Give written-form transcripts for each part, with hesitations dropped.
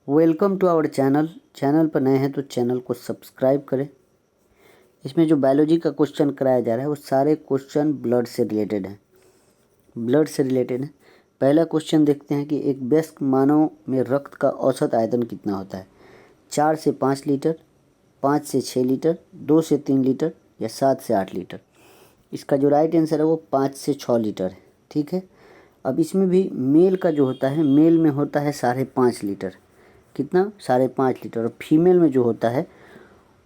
Welcome to our channel पर नए हैं तो चैनल को सब्सक्राइब करें। इसमें जो बायोलॉजी का क्वेश्चन कराया जा रहा है वो सारे क्वेश्चन ब्लड से रिलेटेड हैं। पहला क्वेश्चन देखते हैं कि एक वयस्क मानव में रक्त का औसत आयतन कितना होता है। 4 से 5 लीटर, 5 से 6 लीटर, 2 से 3 लीटर या 7 से 8 लीटर। इसका जो राइट आंसर है वो 5 से 6 लीटर है। ठीक है, अब इसमें भी मेल का जो होता है, मेल में होता है 5.5 लीटर। कितना? 5.5 लीटर। और फीमेल में जो होता है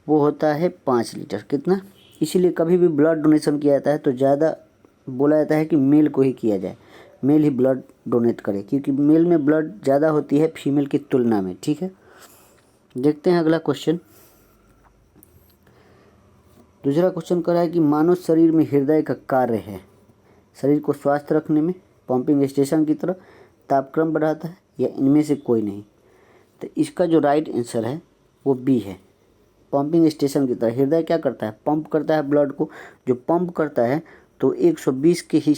वो होता है 5 लीटर। कितना? इसीलिए कभी भी ब्लड डोनेशन किया जाता है तो ज़्यादा बोला जाता है कि मेल को ही किया जाए, मेल ही ब्लड डोनेट करे, क्योंकि मेल में ब्लड ज़्यादा होती है फीमेल की तुलना में। ठीक है, देखते हैं अगला क्वेश्चन। दूसरा क्वेश्चन कर रहा है कि मानव शरीर में हृदय का कार्य है शरीर को स्वस्थ रखने में, पंपिंग स्टेशन की तरह, तापक्रम बढ़ाता है या इनमें से कोई नहीं। तो इसका जो राइट आंसर है वो बी है, पंपिंग स्टेशन की तरह। हृदय क्या करता है? पंप करता है ब्लड को। जो पंप करता है तो 120 के ही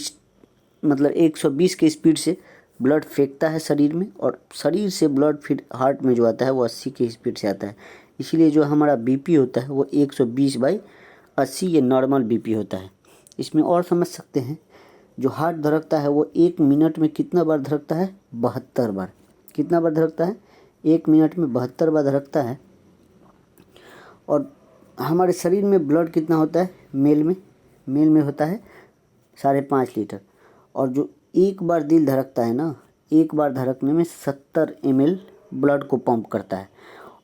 120 के स्पीड से ब्लड फेंकता है शरीर में, और शरीर से ब्लड फिर हार्ट में जो आता है वो 80 के स्पीड से आता है। इसीलिए जो हमारा बीपी होता है वो 120/80 ये नॉर्मल बीपी होता है। इसमें और समझ सकते हैं, जो हार्ट धड़कता है वो 1 मिनट में कितना बार धड़कता है? 72 बार। कितना बार धड़कता है? 1 मिनट में 72 बार धड़कता है। और हमारे शरीर में ब्लड कितना होता है? मेल में होता है 5.5 लीटर। और जो एक बार दिल धड़कता है ना, एक बार धड़कने में 70 ml ब्लड को पंप करता है।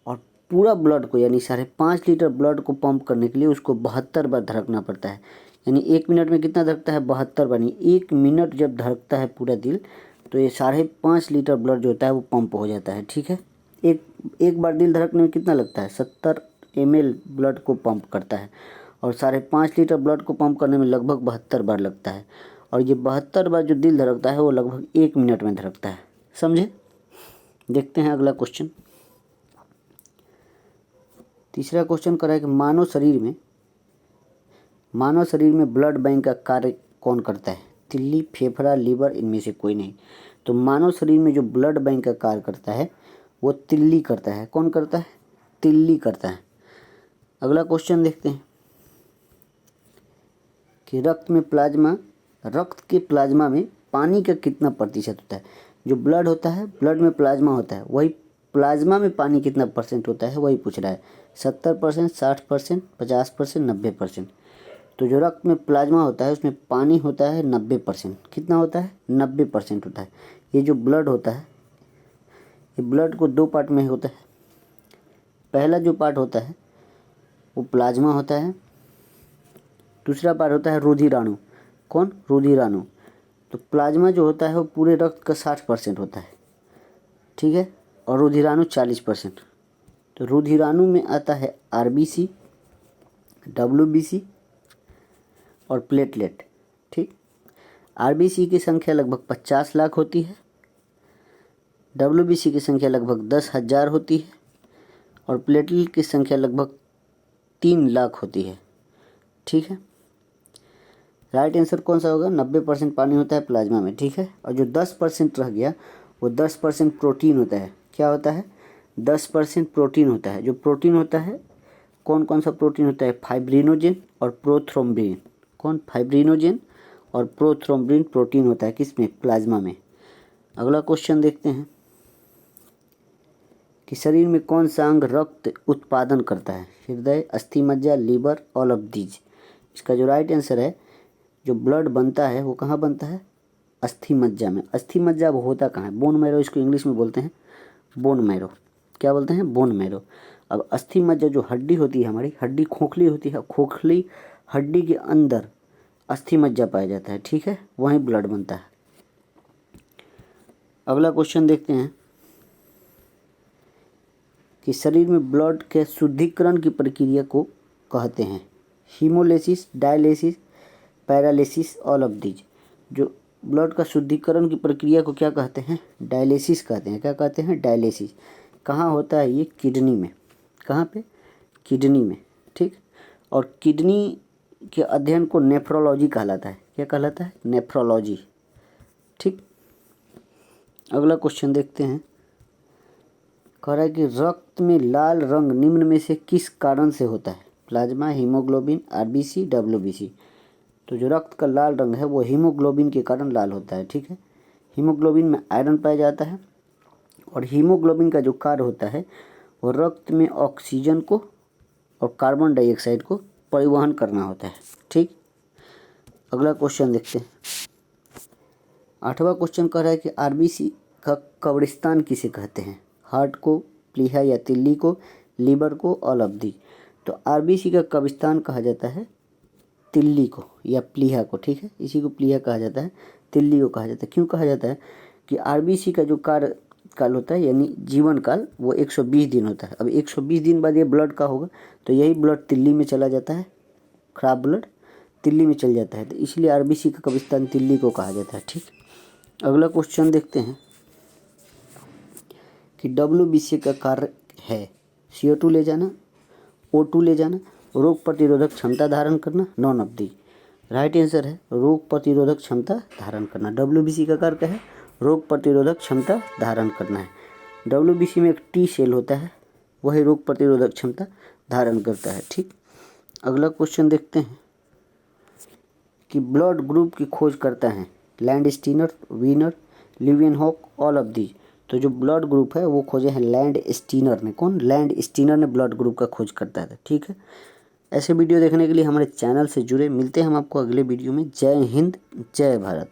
और पूरा ब्लड को यानी 5.5 लीटर ब्लड को पंप करने के लिए उसको 72 बार धड़कना पड़ता है। यानी 1 मिनट में कितना धड़कता है? 72 बार। यानी 1 मिनट जब धड़कता है पूरा दिल तो ये 5.5 लीटर ब्लड जो होता है वो पंप हो जाता है। ठीक है, एक बार दिल धड़कने में कितना लगता है? 70 ml ब्लड को पंप करता है, और 5.5 लीटर ब्लड को पंप करने में लगभग 72 बार लगता है। और ये 72 बार जो दिल धड़कता है वो लगभग 1 मिनट में धड़कता है। समझे? देखते हैं अगला क्वेश्चन। तीसरा क्वेश्चन कर रहा है कि मानव शरीर में ब्लड बैंक का कार्य कौन करता है? तिल्ली, फेफड़ा, लीवर, इनमें से कोई नहीं। तो मानव शरीर में जो ब्लड बैंक का कार्य करता है वो तिल्ली करता है। कौन करता है? तिल्ली करता है। अगला क्वेश्चन देखते हैं कि रक्त के प्लाज्मा में पानी का कितना प्रतिशत होता है। जो ब्लड होता है, ब्लड में प्लाज्मा होता है, वही प्लाज्मा में पानी कितना परसेंट होता है वही पूछ रहा है। 70%, 60%, 50%, 90%। तो जो रक्त में प्लाज्मा होता है उसमें पानी होता है 90%। कितना होता है? 90% होता है। ये जो ब्लड होता है, ये ब्लड को 2 पार्ट में होता है। पहला जो पार्ट होता है वो प्लाज्मा होता है, दूसरा पार्ट होता है रुधिराणु। कौन? रुधिराणु। तो प्लाज्मा जो होता है वो पूरे रक्त का 60% होता है। ठीक है, और रुधिराणु 40%। तो रुधिराणु में आता है आरबीसी, डब्ल्यूबीसी और प्लेटलेट। ठीक, आरबीसी की संख्या लगभग 50 लाख होती है, डब्ल्यूबीसी की संख्या लगभग 10,000 होती है, और प्लेटलेट की संख्या लगभग 3 लाख होती है। ठीक है, राइट आंसर कौन सा होगा? 90% पानी होता है प्लाज्मा में। ठीक है, और जो 10% रह गया वो 10% प्रोटीन होता है। क्या होता है? 10% प्रोटीन होता है। जो प्रोटीन होता है, कौन कौन सा प्रोटीन होता है? फाइब्रिनोजेन और प्रोथ्रोम्बिन। कौन? फाइब्रिनोजेन और प्रोथ्रोम्बिन प्रोटीन होता है किसमें? प्लाज्मा में। अगला क्वेश्चन देखते हैं कि शरीर में कौन सा अंग रक्त उत्पादन करता है? हृदय, अस्थि मज्जा, लीवर, ऑल ऑफ दीज। इसका जो राइट आंसर है, जो ब्लड बनता है वो कहाँ बनता है? अस्थि मज्जा में। अस्थि मज्जा वो होता कहाँ है? बोन मैरो, इसको इंग्लिश में बोलते हैं बोन मैरो। क्या बोलते हैं? Bone marrow. अब अस्थि मज्जा जो हड्डी होती है, हमारी हड्डी खोखली होती है, खोखली हड्डी के अंदर अस्थि मज्जा पाया जाता है। ठीक है, वहीं ब्लड बनता है। अगला क्वेश्चन देखते हैं कि शरीर में ब्लड के शुद्धिकरण की प्रक्रिया को कहते हैं haemolysis, dialysis, paralysis, all of these. जो ब्लड का शुद्धिकरण की प्रक्रिया को क्या कहते हैं? डायलिसिस कहते हैं। क्या कहते हैं? डायलिसिस। कहाँ होता है ये? किडनी में। कहाँ पे? किडनी में। ठीक, और किडनी के अध्ययन को नेफ्रोलॉजी कहलाता है। क्या कहलाता है? नेफ्रोलॉजी। ठीक, अगला क्वेश्चन देखते हैं कह रहा है कि रक्त में लाल रंग निम्न में से किस कारण से होता है? Plasma, haemoglobin, RBC, WBC. तो जो रक्त का लाल रंग है वो हीमोग्लोबिन के कारण लाल होता है। ठीक है, हीमोग्लोबिन में आयरन पाया जाता है और हीमोग्लोबिन का जो कार्य होता है वो रक्त में ऑक्सीजन को और कार्बन डाइऑक्साइड को परिवहन करना होता है। ठीक, अगला क्वेश्चन देखते हैं। 8वां क्वेश्चन कह रहा है कि आरबीसी का कब्रिस्तान किसे कहते हैं? हार्ट को, प्लीहा या तिल्ली को, लीवर को, ऑल ऑफ दी। तो आरबीसी का कब्रिस्तान कहा जाता है तिल्ली को या प्लीहा को। ठीक है, इसी को प्लीहा कहा जाता है, तिल्ली को कहा जाता है। क्यों कहा जाता है कि आरबीसी का जो काल होता है यानी जीवन काल वो 120 दिन होता है। अब 120 दिन बाद ये ब्लड का होगा तो यही ब्लड तिल्ली में चला जाता है, खराब ब्लड तिल्ली में चल जाता है, तो इसलिए आरबीसी का कब्रिस्तान तिल्ली को कहा जाता है। ठीक, अगला क्वेश्चन देखते हैं कि डब्ल्यूबीसी का कार्य है CO2 ले जाना, O2 ले जाना, रोग प्रतिरोधक क्षमता धारण करना, none of the. Right answer है रोग प्रतिरोधक क्षमता धारण करना। डब्ल्यूबीसी का कार्य क्या है? रोग प्रतिरोधक क्षमता धारण करना है। डब्ल्यूबीसी में एक टी सेल होता है, वही रोग प्रतिरोधक क्षमता धारण करता है। ठीक, अगला क्वेश्चन देखते हैं कि ब्लड ग्रुप की खोज करता है Landsteiner, Wiener, Leeuwenhoek, all of the. तो जो ब्लड ग्रुप है वो खोजे हैं लैंडस्टीनर ने। कौन? लैंडस्टीनर ने ब्लड ग्रुप का खोज करता था। ठीक है, ऐसे वीडियो देखने के लिए हमारे चैनल से जुड़े। मिलते हैं हम आपको अगले वीडियो में। जय हिंद, जय भारत।